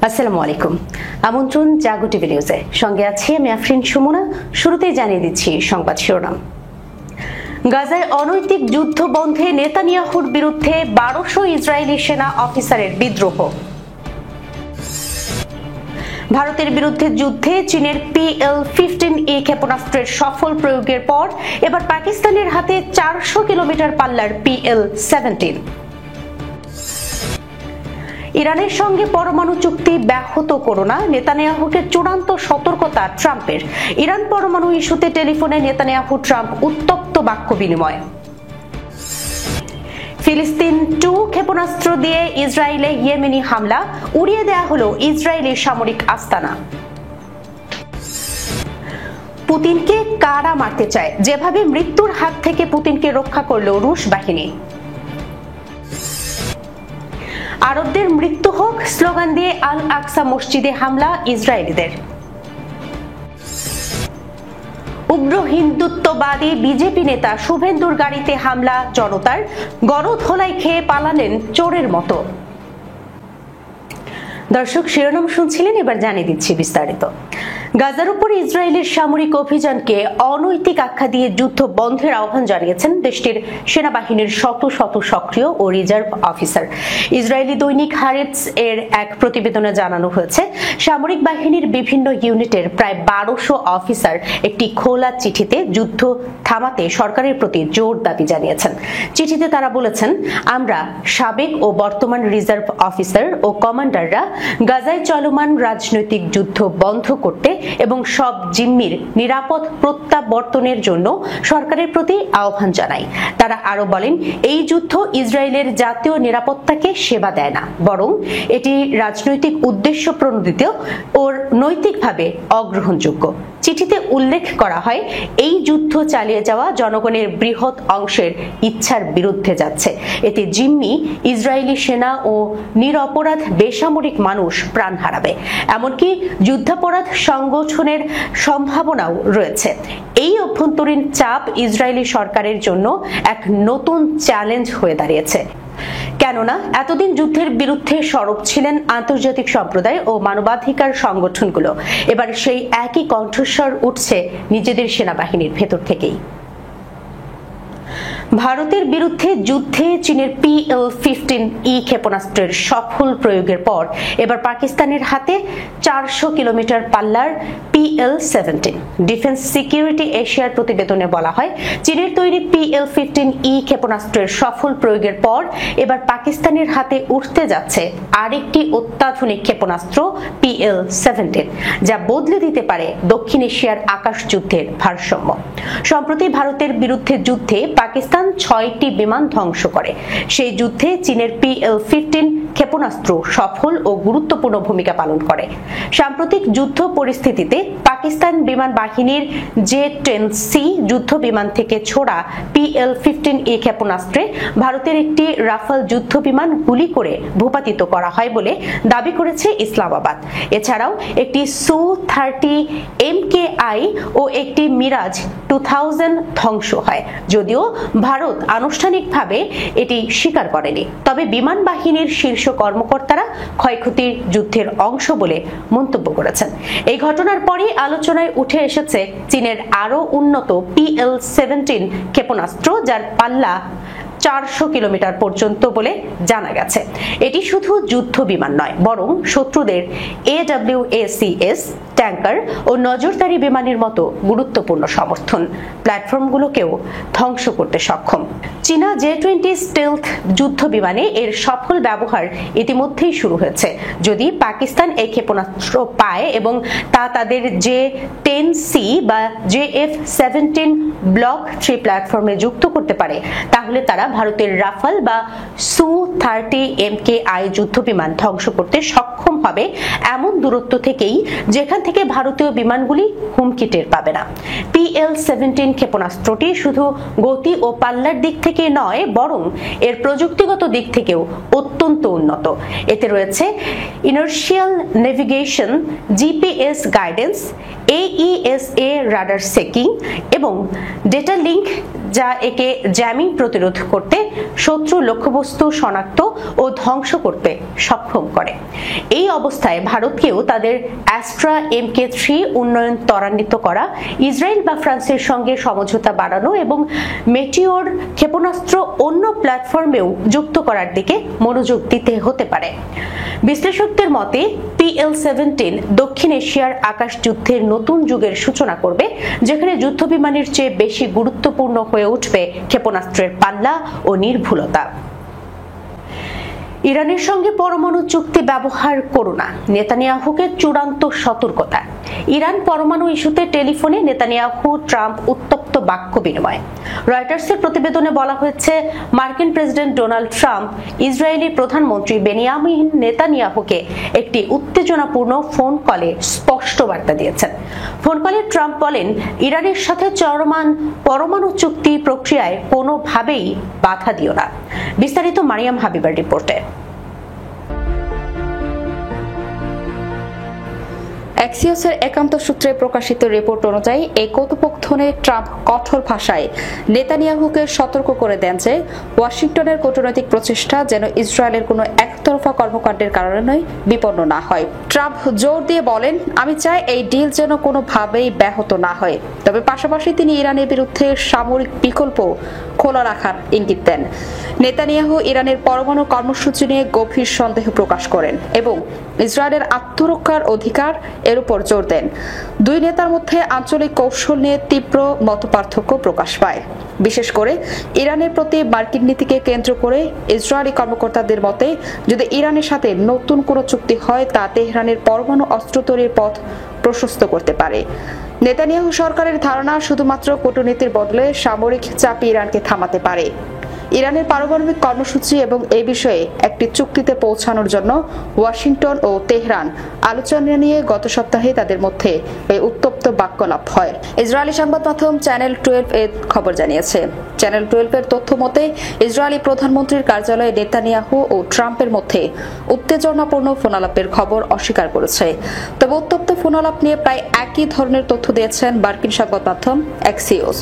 আসসালামু আলাইকুম। আমন্ত্রণ জাগো টিভি নিউজে, সঙ্গে আছি আমি আফরিন সুমনা। শুরুতেই জানিয়ে দিচ্ছি সংবাদ শিরোনাম। গাজায় অনৈতিক যুদ্ধ বন্ধে নেতানিয়াহুর বিরুদ্ধে 1200 ইসরায়েলি সেনা অফিসারের বিদ্রোহ। ভারতের বিরুদ্ধে যুদ্ধে চীনের PL-15A ক্ষেপণাস্ত্রের সফল প্রয়োগের পর এবার পাকিস্তানের হাতে 400 কিলোমিটার পাল্লার PL-17। ইরানের সঙ্গে পরমাণু চুক্তি ব্যাহত করো না, নেতানিয়াহুকে চূড়ান্ত সতর্কতা ট্রাম্পের। ইরান পরমাণু ইস্যুতে টেলিফোনে নেতানিয়াহু ট্রাম্প উত্তপ্ত বাক্য বিনিময়। ফিলিস্তিন 2 ক্ষেপণাস্ত্র দিয়ে ইসরায়েলে ইয়েমেনি হামলা, উড়িয়ে দেয়া হলো ইসরায়েলি সামরিক আস্তানা। পুতিনকে কারা মারতে চায়, যেভাবে মৃত্যুর হাত থেকে পুতিনকে রক্ষা করল রুশ বাহিনী। আরবদের মৃত্যু হোক স্লোগান দিয়ে আল আকসা মসজিদে হামলা ইসরায়েলিদের। উগ্র হিন্দুত্ববাদী বিজেপি নেতা শুভেন্দুর গাড়িতে হামলা জনতার, গণধোলাই খেয়ে পালালেন চোরের মতো। দর্শক, শিরোনাম শুনছিলেন, এবার জানিয়ে দিচ্ছি বিস্তারিত। গাজার উপর ইসরায়েলের সামরিক অভিযানকে অনৈতিক আখ্যা দিয়ে যুদ্ধ বন্ধের আহ্বান জানিয়েছেন দেশটির সেনাবাহিনীর শত শত সক্রিয় ও রিজার্ভ অফিসার। ইসরায়েলি দৈনিক হারেটস এর এক প্রতিবেদনে জানানো হয়েছে, সামরিক বাহিনীর বিভিন্ন ইউনিটের প্রায় 1200 অফিসার একটি খোলা চিঠিতে যুদ্ধ থামাতে সরকারের প্রতি জোর দাবি জানিয়েছেন। চিঠিতে তারা বলেছেন, আমরা সাবেক ও বর্তমান রিজার্ভ অফিসার ও কমান্ডাররা গাজায় চলমান রাজনৈতিক যুদ্ধ বন্ধ করতে এবং সব জিম্মির নিরাপদ প্রত্যাবর্তনের জন্য সরকারের প্রতি আহ্বান জানাই। তারা আরো বলেন, এই যুদ্ধ ইসরায়েলের জাতীয় নিরাপত্তাকে সেবা দেয় না, বরং এটি রাজনৈতিক উদ্দেশ্য প্রণোদিত ও নৈতিকভাবে অগ্রহণযোগ্য। চিঠিতে উল্লেখ করা হয়, এই যুদ্ধ চালিয়ে যাওয়া জনগণের বৃহৎ অংশের ইচ্ছার বিরুদ্ধে যাচ্ছে। এতে জিম্মি ইসরায়েলি সেনা ও নিরপরাধ বেসামরিক মানুষ প্রাণ হারাবে, এমনকি যুদ্ধাপরাধ সংগঠনের সম্ভাবনাও রয়েছে। এই অভ্যন্তরীণ চাপ ইসরায়েলি সরকারের জন্য এক নতুন চ্যালেঞ্জ হয়ে দাঁড়িয়েছে। কেননা এতদিন যুদ্ধের বিরুদ্ধে সরব ছিলেন আন্তর্জাতিক সম্প্রদায় ও মানবাধিকার সংগঠনগুলো, এবার সেই একই কণ্ঠস্বর উঠছে নিজেদের সেনাবাহিনীর ভেতর থেকেই। ভারতের বিরুদ্ধে যুদ্ধে চীনের PL-15E ক্ষেপণাস্ত্রের সফল প্রয়োগের পর এবার পাকিস্তানের হাতে 400 কিলোমিটার পাল্লার PL-17। ডিফেন্স সিকিউরিটি এশিয়ার প্রতিবেদনে বলা হয়, চীনের তৈরি PL-15E ক্ষেপণাস্ত্রের সফল প্রয়োগের পর এবার পাকিস্তানের হাতে উঠতে যাচ্ছে আরেকটি অত্যাধুনিক ক্ষেপণাস্ত্র PL-17, যা বদলে দিতে পারে দক্ষিণ এশিয়ার আকাশ যুদ্ধের ভারসাম্য। সম্প্রতি ভারতের বিরুদ্ধে যুদ্ধে পাকিস্তান 6টি বিমান ধ্বংস করে। সেই যুদ্ধে চীনের PL-15 ক্ষেপণাস্ত্র সফল ও গুরুত্বপূর্ণ ভূমিকা পালন করে। সাম্প্রতিক যুদ্ধ পরিস্থিতিতে পাকিস্তান বিমান বাহিনীর J-10C যুদ্ধ বিমান থেকে ছোড়া PL-15A ক্ষেপণাস্ত্রে ভারতের একটি রাফাল যুদ্ধ বিমান গুলি করে ভূপাতিত করা হয় বলে দাবি করেছে ইসলামাবাদ। এছাড়াও একটি Su-30 MKI ও একটি মিরাজ 2000 ধ্বংস হয়, যদিও ভারত আনুষ্ঠানিকভাবে এটি স্বীকার করেনি। তবে বিমান বাহিনীর শীর্ষ কর্মকর্তারা ক্ষয়ক্ষতির যুদ্ধের অংশ বলে মন্তব্য করেছেন। এই ঘটনার পরই আলোচনায় উঠে এসেছে চীনের আরো উন্নত PL-17 ক্ষেপণাস্ত্র, যার পাল্লা 400 কিলোমিটার পর্যন্ত বলে জানা গেছে। এটি শুধু যুদ্ধ বিমান নয়, বরং শত্রুদের AWACS ট্যাঙ্কার ও নজরদারি বিমানের মতো গুরুত্বপূর্ণ সমর্থন প্ল্যাটফর্মগুলোকেও ধ্বংস করতে সক্ষম। চীনা J-20 স্টেলথ যুদ্ধ বিমানে এর সফল ব্যবহার ইতিমধ্যেই শুরু হয়েছে। যদি পাকিস্তান এই ক্ষেপণাস্ত্র পায় এবং তা তাদের J-10C বা JF-17 ব্লক 3 প্ল্যাটফর্মে যুক্ত করতে পারে, তাহলে তারা ভারতের রাফাল বা Su-30 MKI যুদ্ধ বিমান ধ্বংস করতে সক্ষম হবে এমন দূরত্ব থেকেই, যেখান থেকে ভারতীয় বিমানগুলি হুমকি টের পাবে না। PL-17 ক্ষেপণাস্ত্রটি শুধু গতি ও পাল্লার দিক থেকে নয়, বরং এর প্রযুক্তিগত দিক থেকেও অত্যন্ত উন্নত। এতে রয়েছে inertial navigation, GPS guidance, AESA radar checking এবং ডেটা লিঙ্ক যা একে জ্যামিং প্রতিরোধ করতে, শত্রু লক্ষ্যবস্তু শনাক্ত ও ধ্বংস করতে সক্ষম করে। এই অবস্থায় ভারতকেও তাদের অ্যাস্ট্রা MK3 উন্নয়ন ত্বরান্বিত করা, ইসরায়েল বা ফ্রান্সের সঙ্গে সমঝোতা বাড়ানো এবং মেটিওর ক্ষেপণাস্ত্র অন্য প্ল্যাটফর্মেও যুক্ত করার দিকে মনোযোগ দিতে হতে পারে। বিশ্লেষকদের মতে PL-17 দক্ষিণ এশিয়ার আকাশ যুদ্ধের নতুন যুগের সূচনা করবে, যেখানে যুদ্ধবিমানের চেয়ে বেশি গুরুত্বপূর্ণ হয়ে উঠবে ক্ষেপণাস্ত্রের পাল্লা ও নির্ভুলতা। ইরানের সঙ্গে পরমাণু চুক্তি ব্যবহার করো না, নেতানিয়াহুকে চূড়ান্ত সতর্কতা। ইরান পরমাণু ইস্যুতে টেলিফোনে নেতানিয়াহু ট্রাম্প উত্তপ্ত বাক্য বিনিময়। রয়টার্সের প্রতিবেদনে বলা হয়েছে, মার্কিন প্রেসিডেন্ট ডোনাল্ড ট্রাম্প ইসরায়েলি প্রধানমন্ত্রী বেনিয়ামিন নেতানিয়াহুকে একটি উত্তেজনাপূর্ণ ফোন কলে স্পষ্ট বার্তা দিয়েছেন। ফোন কলে ট্রাম্প বলেন, ইরানের সাথে চলমান পরমাণু চুক্তি প্রক্রিয়ায় কোনোভাবেই বাধা দিও না। বিস্তারিত মারিয়াম হাবিবার রিপোর্টে। অ্যাক্সিওসের একান্ত সূত্রে প্রকাশিত রিপোর্ট অনুযায়ী এই কৌতুকথনে ট্রাম্প কঠোর ভাষায় নেতানিয়াহুকে সতর্ক করে দেন যে ওয়াশিংটনের কূটনৈতিক প্রচেষ্টা যেন ইসরায়েলের কোনো একতরফা কর্মকাণ্ডের কারণে বিপন্ন না হয়। ট্রাম্প জোর দিয়ে বলেন, আমি চাই এই ডিল যেন কোনোভাবেই ব্যাহত না হয়। তবে পাশাপাশি তিনি ইরানের বিরুদ্ধে সামরিক বিকল্প খোলা রাখার ইঙ্গিত দেন। নেতানিয়াহু ইরানের পরমাণু কর্মসূচি নিয়ে গভীর সন্দেহ প্রকাশ করেন এবং ইসরায়েলের আত্মরক্ষার অধিকার এর উপর জোর দেন। দুই নেতার মধ্যে আঞ্চলিক কৌশল নিয়ে তীব্র মতপার্থক্য প্রকাশ পায়। বিশেষ করে ইরানের প্রতি মার্কিন নীতিকে কেন্দ্র করে ইসরায়েলি কর্মকর্তাদের মতে, যদি ইরানের সাথে নতুন কোনো চুক্তি হয় তা তেহরানের পরমাণু অস্ত্র তৈরির পথ প্রশস্ত করতে পারে। নেতানিয়াহু সরকারের ধারণা, শুধুমাত্র কূটনীতির বদলে সামরিক চাপ ইরানকে থামাতে পারে। ইরানের পারমাণবিক কর্মসূচি এবং এই বিষয়ে একটি চুক্তিতে পৌঁছানোর জন্য ওয়াশিংটন ও তেহরান আলোচনা নিয়ে গত সপ্তাহে তাদের মধ্যে এই উত্তপ্ত বাক্যলাপ হয়। ইসরায়েলি সংবাদ মাধ্যম চ্যানেল 12 এর খবর জানিয়েছে। চ্যানেল 12 এর তথ্য মতে, ইসরায়েলি প্রধানমন্ত্রীর কার্যালয়ে নেতানিয়াহু ও ট্রাম্পের মধ্যে উত্তেজনাপূর্ণ ফোনালাপের খবর অস্বীকার করেছে। তবে উত্তপ্ত ফোনালাপ নিয়ে প্রায় একই ধরনের তথ্য দিয়েছেন মার্কিন সংবাদ মাধ্যম অ্যাক্সিওস।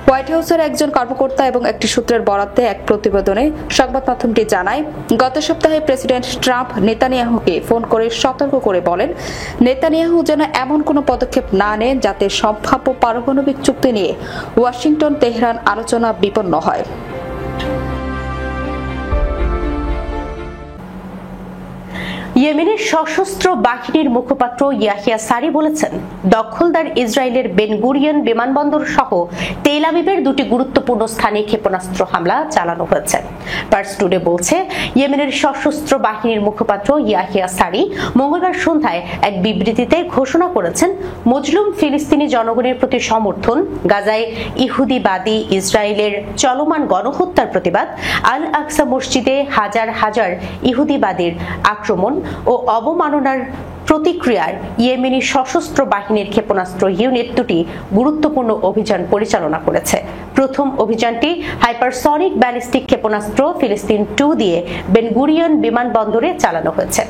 হোয়াইট হাউসের একজন কর্মকর্তা এবং একটি সূত্রের বরাতে এক প্রতিবেদনে সংবাদ মাধ্যমটি জানায়, গত সপ্তাহে প্রেসিডেন্ট ট্রাম্প নেতানিয়াহুকে ফোন করে সতর্ক করে বলেন, নেতানিয়াহু যেন এমন কোনো পদক্ষেপ না নেন যাতে সম্ভাব্য পারমাণবিক চুক্তি নিয়ে ওয়াশিংটন তেহরান আলোচনা বিপন্ন হয়। ইয়েমেনের সশস্ত্র বাহিনীর মুখপাত্র ইয়াহিয়া সারি বলেছেন, দখলদার ইসরায়েলের বেন গুরিয়ন বিমানবন্দর সহ তেল আবিবের দুটি গুরুত্বপূর্ণ স্থানে ক্ষেপণাস্ত্র হামলা চালানো হয়েছে। পার্স টুডে বলছে, ইয়েমেনের সশস্ত্র বাহিনীর মুখপাত্র ইয়াহিয়া সারি মঙ্গলবার সন্ধ্যায় এক বিবৃতিতে ঘোষণা করেছেন, মজলুম ফিলিস্তিনি জনগণের প্রতি সমর্থন, গাজায় ইহুদিবাদী ইসরায়েলের চলমান গণহত্যার প্রতিবাদ, আল আকসা মসজিদে হাজার হাজার ইহুদিবাদীর আক্রমণ ও অবমাননার প্রতিক্রিয়ার ইয়েমেনি সশস্ত্র বাহিনীর ক্ষেপণাস্ত্র ইউনিট দুটি গুরুত্বপূর্ণ অভিযান পরিচালনা করেছে। প্রথম অভিযানটি হাইপারসনিক ব্যালিস্টিক ক্ষেপণাস্ত্র ফিলিস্তিন 2 দিয়ে বেন গুরিয়ন বিমানবন্দরে চালানো হয়েছে।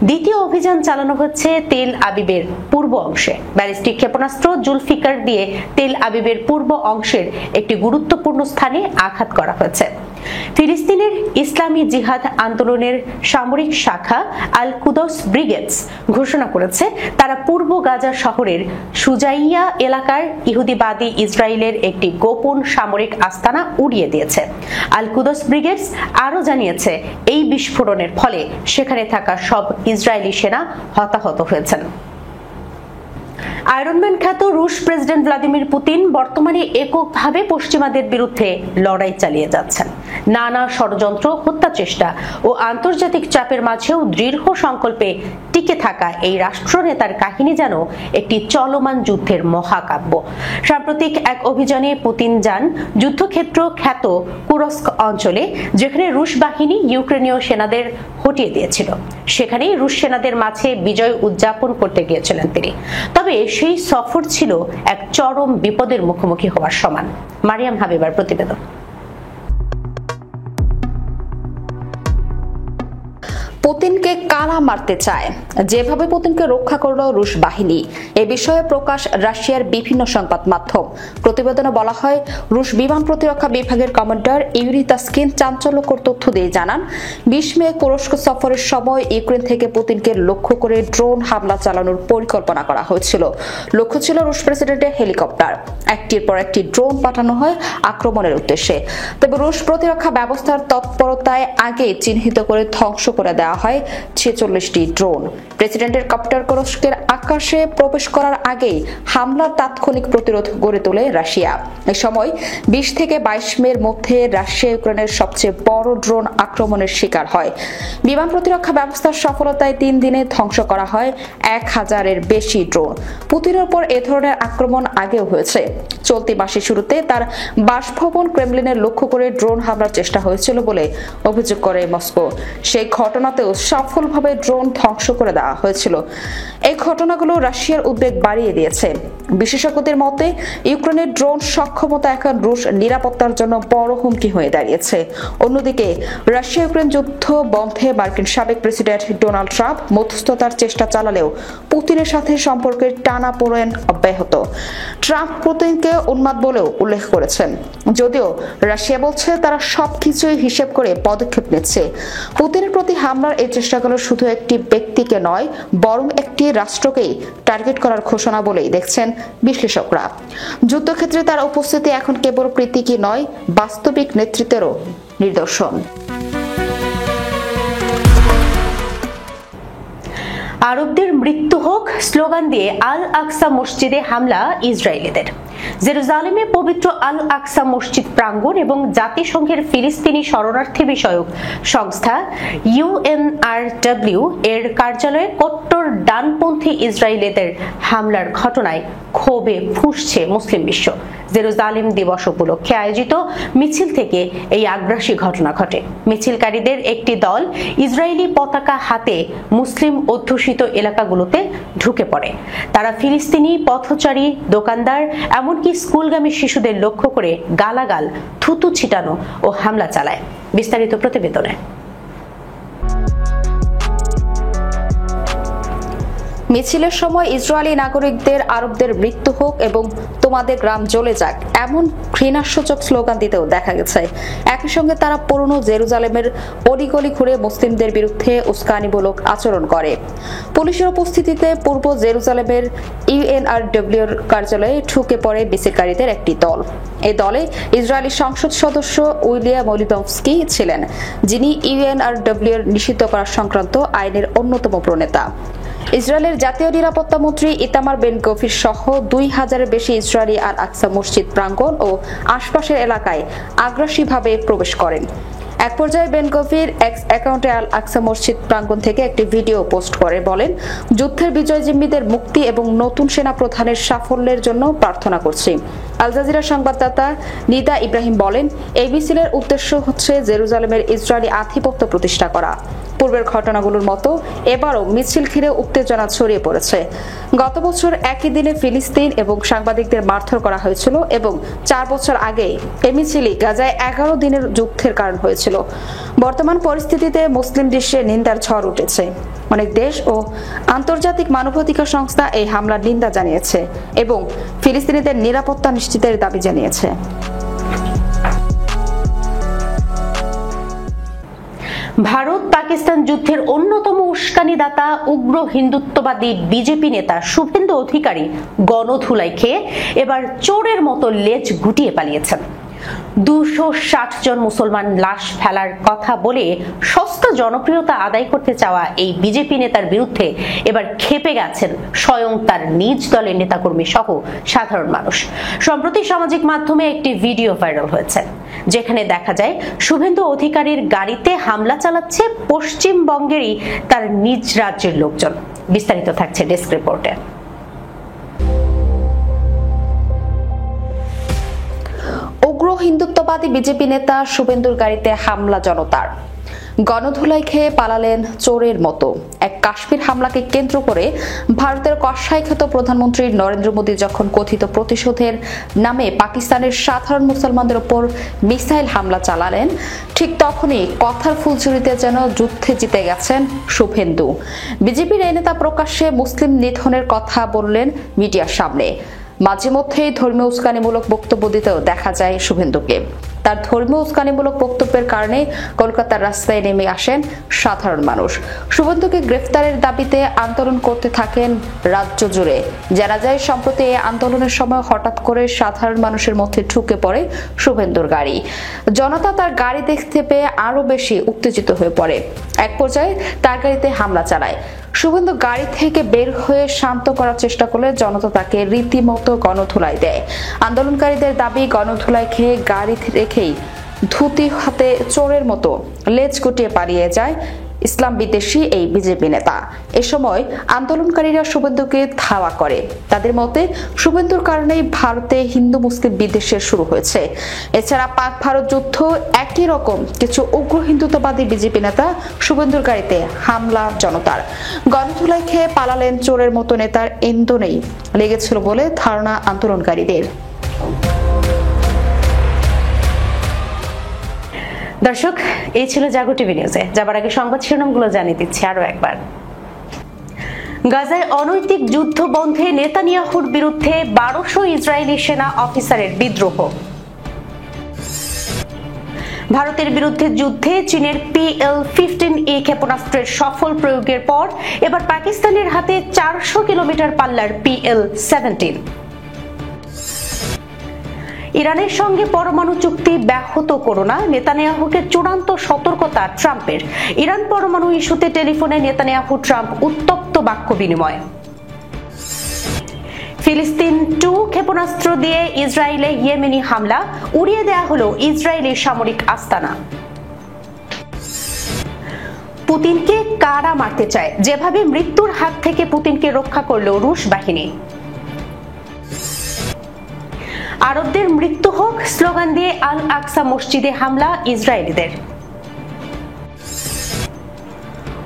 দ্বিতীয় অভিযান চালানো হচ্ছে তেল আবিবের পূর্ব অংশে। ব্যালিস্টিক ক্ষেপণাস্ত্র জুলফিকার দিয়ে তেল আবিবের পূর্ব অংশের একটি গুরুত্বপূর্ণ স্থানে আঘাত করা হয়েছে। ফিলিস্তিনের ইসলামী জিহাদ আন্দোলনের সামরিক শাখা আল কুদস ব্রিগেডস ঘোষণা করেছে, তারা পূর্ব গাজা শহরের সুজাইয়া এলাকার ইহুদিবাদী ইসরায়েলের একটি গোপন সামরিক আস্তানা উড়িয়ে দিয়েছে। আল কুদস ব্রিগেডস আরও জানিয়েছে, এই বিস্ফোরণের ফলে সেখানে থাকা সব ইসরায়েলি সেনা হতাহত হয়েছেন। আয়রনম্যান খ্যাত রুশ প্রেসিডেন্ট ভ্লাদিমির পুতিন বর্তমানে এককভাবে পশ্চিমাদের বিরুদ্ধে লড়াই চালিয়ে যাচ্ছেন। নানা ষড়যন্ত্র, হত্যা চেষ্টা ও আন্তর্জাতিক চাপের মাঝেও দৃঢ় সংকল্পে টিকে থাকা এই রাষ্ট্রনেতার কাহিনী যেন একটি চলমান যুদ্ধের মহাকাব্য। সাম্প্রতিক এক অভিযানে পুতিন যান যুদ্ধক্ষেত্র খ্যাত কুরস্ক অঞ্চলে, যেখানে রুশ বাহিনী ইউক্রেনীয় সেনাদের হটিয়ে দিয়েছিল। সেখানেই রুশ সেনাদের মাঝে বিজয় উদযাপন করতে গিয়েছিলেন তিনি। তবে সেই সফর ছিল এক চরম বিপদের মুখোমুখি হওয়ার সমান। মারিয়াম হাবিবার প্রতিবেদন। পুতিনকে কারা মারতে চায়, যেভাবে পুতিনকে রক্ষা করল রুশ বাহিনী, এ বিষয়ে প্রকাশ রাশিয়ার বিভিন্ন সংবাদ মাধ্যম। প্রতিবেদনে বলা হয়, রুশ বিমান প্রতিরক্ষা বিভাগের কমান্ডার ইউরি তাসকিন চাঞ্চল্যকর তথ্য দিয়ে জানান, 20 মে তুরস্ক সফরের সময় ইউক্রেন থেকে পুতিনকে লক্ষ্য করে ড্রোন হামলা চালানোর পরিকল্পনা করা হয়েছিল। লক্ষ্য ছিল রুশ প্রেসিডেন্টের হেলিকপ্টার। একটির পর একটি ড্রোন পাঠানো হয় আক্রমণের উদ্দেশ্যে। তবে রুশ প্রতিরক্ষা ব্যবস্থার তৎপরতায় আগে চিহ্নিত করে ধ্বংস করে দেওয়া হয় 46টি ড্রোন। প্রেসিডেন্টের কপ্টার তুরস্কের আকাশে প্রবেশ করার আগেই হামলার তাৎক্ষণিক প্রতিরোধ গড়ে তোলে রাশিয়া। এই সময় 20 থেকে 22 মের মধ্যে রাশিয়া ইউক্রেনের সবচেয়ে বড় ড্রোন আক্রমণের শিকার হয়। বিমান প্রতিরক্ষা ব্যবস্থার সফলতায় 3 দিনে ধ্বংস করা হয় 1000-এর বেশি ড্রোন। পুতিনের উপর এ ধরনের আক্রমণ আগেও হয়েছে। চলতি মাসের শুরুতে তার বাসভবন ক্রেমলিনের লক্ষ্য করে ড্রোন হামলার চেষ্টা হয়েছিল বলে অভিযোগ করে মস্কো। সেই ঘটনাতেও সফলভাবে ড্রোন ধ্বংস করে দেওয়া হয়েছিল। এই ঘটনাগুলো রাশিয়ার উদ্বেগ বাড়িয়ে দিয়েছে। বিশেষজ্ঞদের মতে, ইউক্রেনের ড্রোন সক্ষমতা এখন রুশ নিরাপত্তার জন্য বড় হুমকি হয়ে দাঁড়িয়েছে। অন্যদিকে রাশিয়া ইউক্রেন যুদ্ধ বন্ধে মার্কিন সাবেক প্রেসিডেন্ট ডোনাল্ড ট্রাম্প মধ্যস্থতার চেষ্টা চালালেও পুতিনের সাথে সম্পর্কের টানাপোড়েন অব্যাহত। ট্রাম্প পুতিনকে উন্মাদ বলেও উল্লেখ করেছেন, যদিও রাশিয়া বলছে তারা সবকিছুই হিসেব করে পদক্ষেপ নিচ্ছে। পুতিনের প্রতি হামলার এই চেষ্টাগুলো শুধু একটি ব্যক্তিকে নয়, বরং একটি রাষ্ট্রকেই টার্গেট করার ঘোষণা বলেই দেখছেন বিশ্লেষকরা। যুদ্ধক্ষেত্রে তার উপস্থিতি এখন কেবল প্রতীকী নয়, বাস্তবিক নেতৃত্বেরও নিদর্শন। আরবদের মৃত্যু হোক স্লোগান দিয়ে আল আকসা মসজিদে হামলা ইসরায়েলিদের। জেরুজালেমে পবিত্র আল আকসা মসজিদ প্রাঙ্গণ এবং জাতিসংঘের ফিলিস্তিনি শরণার্থী বিষয়ক সংস্থা UNRW এর কার্যালয়ে কট্টর ডানপন্থী ইসরায়েলিদের হামলার ঘটনায় ক্ষোভে ফুঁসছে মুসলিম বিশ্ব। জেরুজালেম দিবস উপলক্ষে আয়োজিত মিছিল থেকে এই আগ্রাসী ঘটনা ঘটে। মিছিলকারীদের একটি দল ইসরায়েলি পতাকা হাতে মুসলিম অধ্যুষিত এলাকাগুলোতে ঢুকে পড়ে। তারা ফিলিস্তিনি পথচারী, দোকানদার, এমনকি স্কুলগামী শিশুদের লক্ষ্য করে গালাগাল, থুতু ছিটানো ও হামলা চালায়। বিস্তারিত প্রতিবেদনে। মিছিলের সময় ইসরায়েলি নাগরিকদের আরবদের মৃত্যু হোক এবং তোমাদের গ্রাম জ্বলে যাক এমন ঘৃণাসূচক স্লোগান দিতেও দেখা গেছে। একই সঙ্গে তারা পুরনো জেরুজালেমের অলিগলি ঘুরে মুসলিমদের বিরুদ্ধে উস্কানিমূলক আচরণ করে। পুলিশের উপস্থিতিতে পূর্ব জেরুজালেমের UNRW কার্যালয়ে ঢুকে পড়ে মিছিলকারীদের একটি দল। এই দলে ইসরায়েলি সংসদ সদস্য উইলিয়াম ওলিদমস্কি ছিলেন, যিনি UNRW নিষিদ্ধ করা সংক্রান্ত আইনের অন্যতম প্রণেতা। ইসরায়েলের জাতীয় নিরাপত্তা মন্ত্রী ইতামার বেন গভির সহ 2000-এর বেশি ইসরায়েলি আল আকসা মসজিদ প্রাঙ্গণ ও আশপাশের এলাকায় আগ্রাসীভাবে প্রবেশ করেন। এক পর্যায়ে বেন গভির এক্স অ্যাকাউন্টে আল আকসা মসজিদ প্রাঙ্গণ থেকে একটি ভিডিও পোস্ট করে বলেন, যুদ্ধের বিজয়জিম্মীদের মুক্তি এবং নতুন সেনা প্রধানের সাফল্যের জন্য প্রার্থনা করছি। আল জাজিরা সংবাদদাতা নিদা ইব্রাহিম বলেন, এই মিছিলের উদ্দেশ্য হচ্ছে জেরুজালেমের ইসরায়েলি আধিপত্য প্রতিষ্ঠা করা। পূর্বের ঘটনাগুলোর মতো এবারও মিছিল ঘিরে উত্তেজনা ছড়িয়ে পড়েছে। গত বছর একই দিনে ফিলিস্তিন এবং সাংবাদিকদের মারধর করা হয়েছিল এবং 4 বছর আগে এই মিছিলই গাজায় 11 দিনের যুদ্ধের কারণ হয়েছিল। বর্তমান পরিস্থিতিতে মুসলিম বিশ্বে নিন্দার ঝড় উঠেছে। অনেক দেশ ও আন্তর্জাতিক মানবাধিকার সংস্থা এই হামলার নিন্দা জানিয়েছে এবং ফিলিস্তিনিদের নিরাপত্তা নিশ্চিতের দাবি জানিয়েছে। ভারত পাকিস্তান যুদ্ধের অন্যতম উস্কানিদাতা উগ্র হিন্দুত্ববাদী বিজেপি নেতা শুভেন্দু অধিকারী গণধুলাই খেয়ে এবার চোরের মতো লেজ গুটিয়ে পালিয়েছেন। 260 জন মুসলমান লাশ ফেলার কথা বলে সস্তা জনপ্রিয়তা আদায় করতে চাওয়া এই বিজেপি নেতার বিরুদ্ধে এবার ক্ষেপে গেছেন স্বয়ং তার নিজ দলের নেতাকর্মী সহ সাধারণ মানুষ। সম্প্রতি সামাজিক মাধ্যমে একটি ভিডিও ভাইরাল হয়েছে, যেখানে দেখা যায় শুভেন্দু অধিকারীর গাড়িতে হামলা চালাচ্ছে পশ্চিমবঙ্গেরই তার নিজ রাজ্যের লোকজন। বিস্তারিত থাকছে ডেস্ক রিপোর্টে। উগ্র হিন্দুত্ববাদী বিজেপি নেতা শুভেন্দুর গাড়িতে হামলা জনতার। গণধুলাই খেয়ে পালালেন চোরের মতো। এক কাশ্মীর হামলাকে কেন্দ্র করে ভারতের কসাইখ্যাত প্রধানমন্ত্রী নরেন্দ্র মোদী যখন কথিত প্রতিশোধের নামে পাকিস্তানের সাধারণ মুসলমানদের ওপর মিসাইল হামলা চালালেন, ঠিক তখনই কথার ফুলঝুরিতে যেন যুদ্ধে জিতে গেছেন শুভেন্দু। বিজেপির এই নেতা প্রকাশ্যে মুসলিম নিধনের কথা বললেন মিডিয়ার সামনে। মাঝে মধ্যেই ধর্মীয় উস্কানিমূলক বক্তব্য দিতেও দেখা যায় শুভেন্দুকে। তার ধর্মীয় উস্কানিমূলক বক্তব্যের কারণে কলকাতার রাস্তায় নেমে আসেন সাধারণ মানুষ। শুভেন্দুকে গ্রেফতারের দাবিতে আন্দোলন করতে থাকেন রাজ্য জুড়ে। জানা যায়, সম্প্রতি এই আন্দোলনের সময় হঠাৎ করে সাধারণ মানুষের মধ্যে ঢুকে পড়ে শুভেন্দুর গাড়ি। জনতা তার গাড়ি দেখতে পেয়ে আরো বেশি উত্তেজিত হয়ে পড়ে। এক পর্যায়ে তার গাড়িতে হামলা চালায়। শুভেন্দু গাড়ি থেকে বের হয়ে শান্ত করার চেষ্টা করলে জনতা তাকে রীতিমতো গণধুলাই দেয়। আন্দোলনকারীদের দাবি, গণধুলাই খেয়ে গাড়ি রেখেই ধুতি হাতে চোরের মতো লেজ গুটিয়ে পালিয়ে যায় ইসলাম বিদ্বেষী এই বিজেপি নেতা। এ সময় আন্দোলনকারীরা শুভেন্দুকে ধাওয়া করে। তাদের মতে, শুভেন্দুর কারণেই ভারতে হিন্দু মুসলিম বিদ্বেষের শুরু হয়েছে। এছাড়া পাক ভারত যুদ্ধ একই রকম কিছু উগ্র হিন্দুত্ববাদী বিজেপি নেতা শুভেন্দুর গাড়িতে হামলা জনতার। গণধুলাই খেয়ে পালালেন চোরের মতো নেতার ইন্ধনেই লেগেছিল বলে ধারণা আন্দোলনকারীদের। দর্শক, এই ছিল জাগো টিভি নিউজে। যাবার আগে সংবাদ শিরোনামগুলো জানিয়ে দিচ্ছি আরো একবার। গাজায় অনৈতিক যুদ্ধ বন্ধে নেতানিয়াহুর বিরুদ্ধে 1200 ইসরায়েলি সেনা অফিসারের বিদ্রোহ। ভারতের বিরুদ্ধে যুদ্ধে চীনের PL-15E ক্ষেপণাস্ত্রের সফল প্রয়োগের পর এবার পাকিস্তানের হাতে 400 কিলোমিটার পাল্লার PL-17। ইরানের সঙ্গে পরমাণু চুক্তি ব্যাহত করো না, নেতানিয়াহুকে চূড়ান্ত সতর্কতা ট্রাম্পের। ইরান পরমাণু ইস্যুতে টেলিফোনে নেতানিয়াহু ট্রাম্প উত্তপ্ত বাক্য বিনিময়। ফিলিস্তিন 2 ক্ষেপণাস্ত্র দিয়ে ইসরায়েলে ইয়েমেনি হামলা, উড়িয়ে দেয়া হলো ইসরায়েলি সামরিক আস্তানা। পুতিনকে কারা মারতে চায়, যেভাবে মৃত্যুর হাত থেকে পুতিনকে রক্ষা করল রুশ বাহিনী। আরবদের মৃত্যু হোক স্লোগান দিয়ে আল আকসা মসজিদে হামলা ইসরায়েলিদের।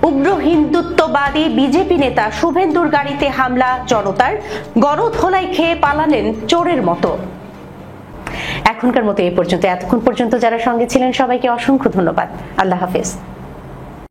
উগ্র হিন্দুত্ববাদী বিজেপি নেতা শুভেন্দুর গাড়িতে হামলা জনতার, গণধোলাই খেয়ে পালালেন চোরের মতো। এখনকার মতো এই পর্যন্ত। এতক্ষণ পর্যন্ত যারা সঙ্গে ছিলেন সবাইকে অসংখ্য ধন্যবাদ। আল্লাহ হাফেজ।